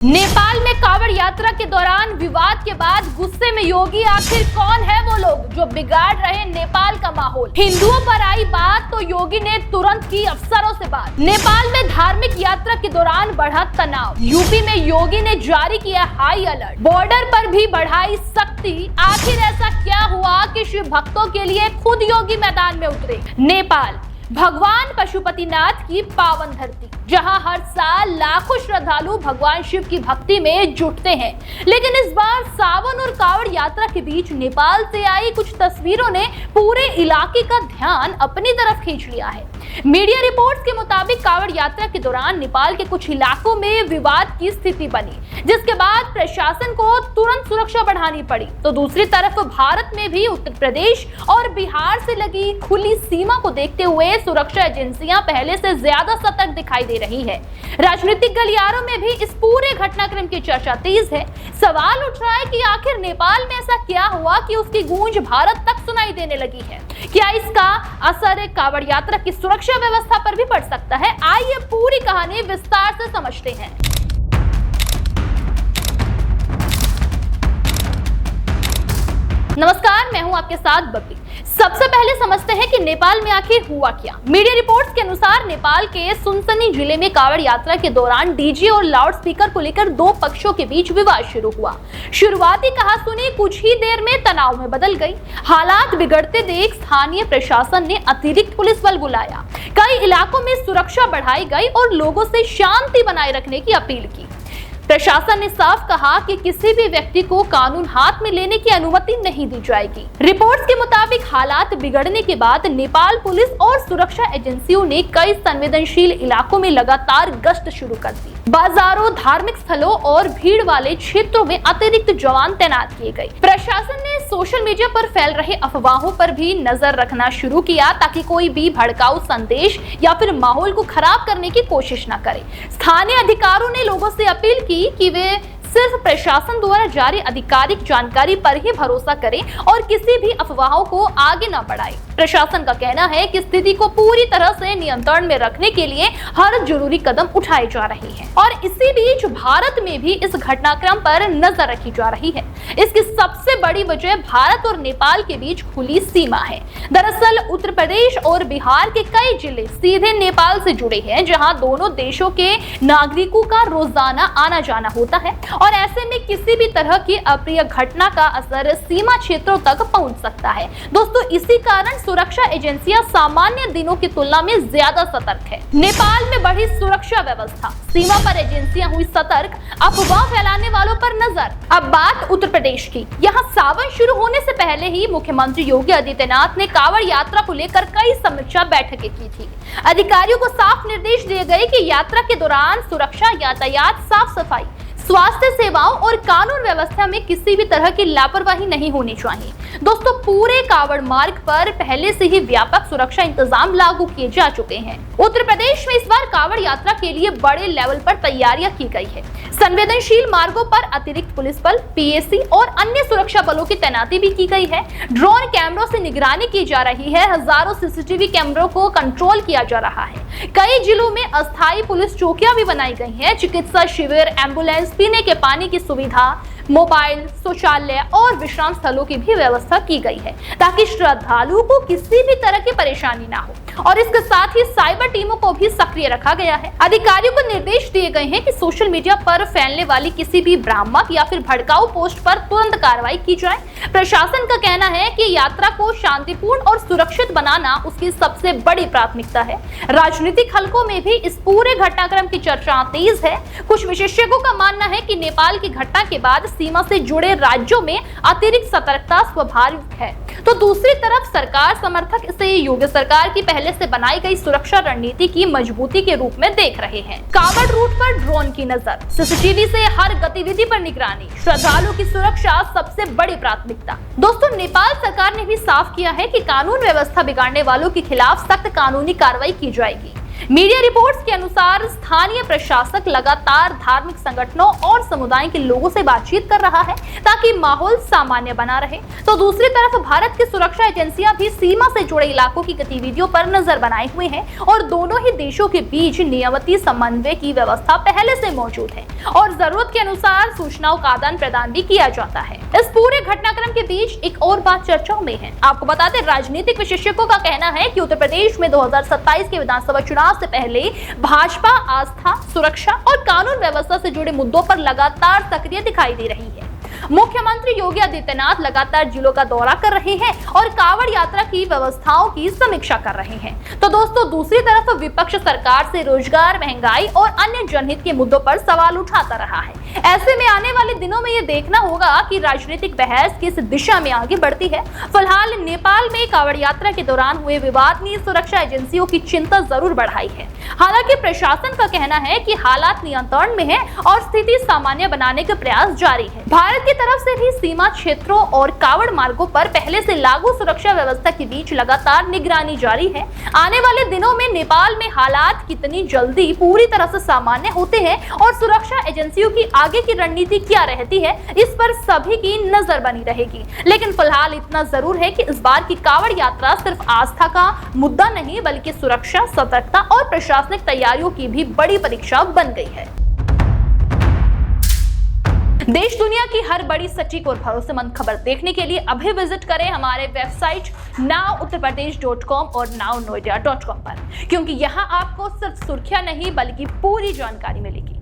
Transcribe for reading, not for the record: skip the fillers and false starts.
नेपाल में कांवड़ यात्रा के दौरान विवाद के बाद गुस्से में योगी। आखिर कौन है वो लोग जो बिगाड़ रहे नेपाल का माहौल? हिंदुओं पर आई बात तो योगी ने तुरंत की अफसरों से बात। नेपाल में धार्मिक यात्रा के दौरान बढ़ा तनाव। यूपी में योगी ने जारी किया हाई अलर्ट। बॉर्डर पर भी बढ़ाई सख्ती। आखिर ऐसा क्या हुआ कि शिव भक्तों के लिए खुद योगी मैदान में उतरे? नेपाल भगवान पशुपतिनाथ की पावन धरती, जहां हर साल लाखों श्रद्धालु भगवान शिव की भक्ति में जुटते हैं, लेकिन इस बार सावन और कांवड़ यात्रा के बीच नेपाल से आई कुछ तस्वीरों ने पूरे इलाके का ध्यान अपनी तरफ खींच लिया है। मीडिया रिपोर्ट्स के मुताबिक कांवड़ यात्रा के दौरान नेपाल के कुछ इलाकों में विवाद की स्थिति बनी, जिसके बाद प्रशासन को तुरंत सुरक्षा बढ़ानी पड़ी। तो दूसरी तरफ भारत में भी उत्तर प्रदेश और बिहार से लगी खुली सीमा को देखते हुए सुरक्षा एजेंसियां पहले से ज्यादा सतर्क दिखाई दे रही है। राजनीतिक गलियारों में भी इस पूरे घटनाक्रम की चर्चा तेज है। सवाल उठ रहा है कि आखिर नेपाल में ऐसा क्या हुआ कि उसकी गूंज भारत तक सुनाई देने लगी है? क्या इसका असर कांवड़ यात्रा की सुरक्षा व्यवस्था पर भी पड़ सकता है? आइए पूरी कहानी विस्तार से समझते हैं। नमस्कार, मैं हूं आपके साथ बबली। सबसे पहले समझते हैं कि नेपाल में आखिर हुआ क्या। मीडिया रिपोर्ट्स के अनुसार नेपाल के सुनसनी जिले में कांवड़ यात्रा के दौरान डीजे और लाउड स्पीकर को लेकर दो पक्षों के बीच विवाद शुरू हुआ। शुरुआती कहासुनी कुछ ही देर में तनाव में बदल गई। हालात बिगड़ते देख स्थानीय प्रशासन ने अतिरिक्त पुलिस बल बुलाया। कई इलाकों में सुरक्षा बढ़ाई गई और लोगों से शांति बनाए रखने की अपील की। प्रशासन ने साफ कहा कि किसी भी व्यक्ति को कानून हाथ में लेने की अनुमति नहीं दी जाएगी। रिपोर्ट्स के मुताबिक हालात बिगड़ने के बाद नेपाल पुलिस और सुरक्षा एजेंसियों ने कई संवेदनशील इलाकों में लगातार गश्त शुरू कर दी। बाजारों, धार्मिक स्थलों और भीड़ वाले क्षेत्रों में अतिरिक्त जवान तैनात किए गए। प्रशासन ने सोशल मीडिया पर फैल रहे अफवाहों पर भी नजर रखना शुरू किया, ताकि कोई भी भड़काऊ संदेश या फिर माहौल को खराब करने की कोशिश न करे। स्थानीय अधिकारियों ने लोगों से अपील की कि वे सिर्फ प्रशासन द्वारा जारी आधिकारिक जानकारी पर ही भरोसा करें और किसी भी अफवाहों को आगे न बढ़ाएं। प्रशासन का कहना है कि स्थिति को पूरी तरह से नियंत्रण में रखने के लिए हर जरूरी कदम उठाए जा रहे हैं और इसी बीच भारत में भी इस घटनाक्रम पर नजर रखी जा रही है। इसकी सबसे बड़ी वजह भारत और नेपाल के बीच खुली सीमा है। दरअसल उत्तर प्रदेश और बिहार के कई जिले सीधे नेपाल से जुड़े हैं, जहाँ दोनों देशों के नागरिकों का रोजाना आना जाना होता है और ऐसे में किसी भी तरह की अप्रिय घटना का असर सीमा क्षेत्रों तक पहुंच सकता है। दोस्तों, इसी कारण सुरक्षा एजेंसियां सामान्य दिनों की तुलना में ज्यादा सतर्क है। नेपाल में बढ़ी सुरक्षा व्यवस्था, सीमा पर एजेंसियां हुई सतर्क, अफवाह फैलाने वालों पर नजर। अब बात उत्तर प्रदेश की। यहाँ सावन शुरू होने से पहले ही मुख्यमंत्री योगी आदित्यनाथ ने कांवड़ यात्रा को लेकर कई समीक्षा बैठकें की थी। अधिकारियों को साफ निर्देश दिए गए कि यात्रा के दौरान सुरक्षा, यातायात, साफ सफाई, स्वास्थ्य सेवाओं और कानून व्यवस्था में किसी भी तरह की लापरवाही नहीं होनी चाहिए। दोस्तों, पूरे कांवड़ मार्ग पर पहले से ही व्यापक सुरक्षा इंतजाम लागू किए जा चुके हैं। उत्तर प्रदेश में इस बार कांवड़ यात्रा के लिए बड़े लेवल पर तैयारियां की गई है। संवेदनशील मार्गों पर अतिरिक्त पुलिस बल, पीएसी और अन्य सुरक्षा बलों की तैनाती भी की गई है। ड्रोन कैमरों से निगरानी की जा रही है। हजारों सीसीटीवी कैमरों को कंट्रोल किया जा रहा है। कई जिलों में अस्थायी पुलिस चौकियां भी बनाई गई हैं। चिकित्सा शिविर, एम्बुलेंस, पीने के पानी की सुविधा, मोबाइल, शौचालय और विश्राम स्थलों की भी व्यवस्था की गई है, ताकि श्रद्धालुओं को किसी भी तरह की परेशानी ना हो। और इसके साथ ही साइबर टीमों को भी सक्रिय रखा गया है। अधिकारियों को निर्देश दिए गए हैं कि सोशल मीडिया पर फैलने वाली किसी भी भ्रामक या फिर भड़काऊ पोस्ट पर तुरंत कार्रवाई की जाए। प्रशासन का कहना है कि यात्रा को शांतिपूर्ण और सुरक्षित बनाना उसकी सबसे बड़ी प्राथमिकता है। राजनीतिक हलकों में भी इस पूरे घटनाक्रम की चर्चा तेज है। कुछ विशेषज्ञों का मानना है कि नेपाल की घटना के बाद सीमा से जुड़े राज्यों में अतिरिक्त सतर्कता स्वाभाविक है, तो दूसरी तरफ सरकार समर्थक इसे योगी सरकार की पहले से बनाई गई सुरक्षा रणनीति की मजबूती के रूप में देख रहे हैं। कांवड़ रूट पर ड्रोन की नजर, सीसीटीवी से हर गतिविधि पर निगरानी, श्रद्धालुओं की सुरक्षा सबसे बड़ी प्राथमिकता। दोस्तों, नेपाल सरकार ने भी साफ किया है कि कानून व्यवस्था बिगाड़ने वालों के खिलाफ सख्त कानूनी कार्रवाई की जाएगी। मीडिया रिपोर्ट्स के अनुसार स्थानीय प्रशासक लगातार धार्मिक संगठनों और समुदाय के लोगों से बातचीत कर रहा है ताकि माहौल सामान्य बना रहे। तो दूसरी तरफ भारत की सुरक्षा एजेंसियां भी सीमा से जुड़े इलाकों की गतिविधियों पर नजर बनाए हुए हैं और दोनों ही देशों के बीच नियमित समन्वय की व्यवस्था पहले से मौजूद है और जरूरत के अनुसार सूचनाओं का आदान प्रदान भी किया जाता है। इस पूरे घटनाक्रम के बीच एक और बात चर्चाओं में है। आपको बता दें, राजनीतिक विशेषज्ञों का कहना है कि उत्तर प्रदेश में 2027 के विधानसभा चुनाव से पहले भाजपा आस्था, सुरक्षा और कानून व्यवस्था से जुड़े मुद्दों पर लगातार सक्रिय दिखाई दे रही है। मुख्यमंत्री योगी आदित्यनाथ लगातार जिलों का दौरा कर रहे हैं और कांवड़ यात्रा की व्यवस्थाओं की समीक्षा कर रहे हैं। तो दोस्तों, दूसरी तरफ विपक्ष सरकार से रोजगार, महंगाई और अन्य जनहित के मुद्दों पर सवाल उठाता रहा है। ऐसे में आने वाले दिनों में ये देखना होगा कि राजनीतिक बहस किस दिशा में आगे बढ़ती है। फिलहाल नेपाल में कांवड़ यात्रा के दौरान हुए विवाद ने सुरक्षा एजेंसियों की चिंता जरूर बढ़ाई है। हालांकि प्रशासन का कहना है कि हालात नियंत्रण में है और स्थिति सामान्य बनाने के प्रयास जारी है। भारत की तरफ से भी सीमा क्षेत्रों और कांवड़ मार्गों पर पहले से लागू सुरक्षा व्यवस्था के बीच लगातार निगरानी जारी है। आने वाले दिनों में नेपाल में हालात कितनी जल्दी पूरी तरह से सामान्य होते हैं और सुरक्षा एजेंसियों की आगे की रणनीति क्या रहती है, इस पर सभी की नजर बनी रहेगी। लेकिन फिलहाल इतना जरूर है कि इस बार की कांवड़ यात्रा सिर्फ आस्था का मुद्दा नहीं बल्कि सुरक्षा, सतर्कता और प्रशासनिक तैयारियों की भी बड़ी परीक्षा बन गई है। देश दुनिया की हर बड़ी, सटीक और भरोसेमंद खबर देखने के लिए अभी विजिट करें हमारे वेबसाइट nowuttarpradesh.com और nownoida.com पर, क्योंकि यहाँ आपको सिर्फ सुर्खियां नहीं बल्कि पूरी जानकारी मिलेगी।